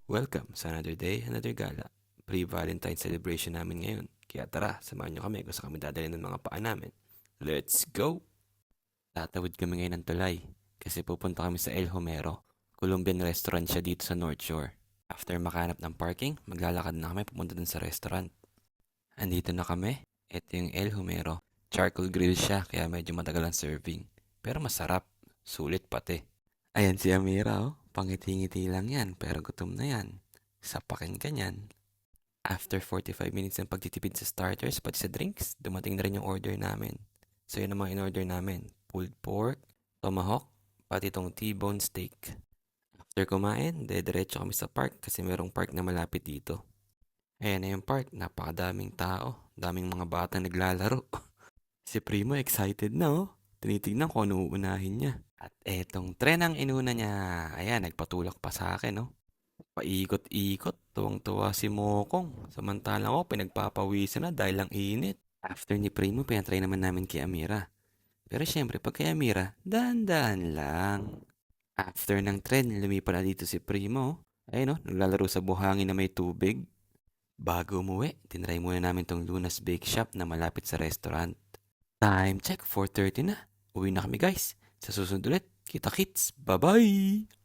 Welcome sa another day, another gala. Pre-Valentine celebration namin ngayon. Kaya tara, samahan nyo kami kung saan kami dadalhin ng mga paa namin. Let's go! Tatawid kami ngayon ng tulay kasi pupunta kami sa El Homero. Colombian restaurant siya dito sa North Shore. After makahanap ng parking, maglalakad na kami pupunta dun sa restaurant. Andito na kami. Ito yung El Homero. Charcoal grill siya kaya medyo matagal ang serving. Pero masarap. Sulit pati. Ayan si Amira, oh. Pangiti-ngiti lang yan, pero gutom na yan. Sapakin ka niyan. After 45 minutes ng pagtitipid sa starters, pati sa drinks, dumating na rin yung order namin. So yun ang mga in-order namin. Pulled pork, tomahawk, pati itong T-bone steak. After kumain, diretso kami sa park kasi merong park na malapit dito. Ayan na yung park, napakadaming tao, daming mga batang naglalaro. Si Primo excited na, oh. Tinitignan ko ano uunahin niya. At etong tren ang inuna niya. Ayan, nagpatulak pa sa akin, no? Paikot-ikot, tuwang-tuwa si Mokong. Samantalang ako, pinagpapawisan na dahil ang init. After ni Primo, pinatry naman namin kay Amira. Pero syempre, pag kay Amira, dahan-dahan lang. After ng tren, lumipa na dito si Primo. Ayun, no? Naglalaro sa buhangin na may tubig. Bago umuwi, tinry muna namin tong Luna's Bake Shop na malapit sa restaurant. Time check, 4:30 na. Uwi na kami guys. Sa susunod ulit, kita kits. Bye-bye!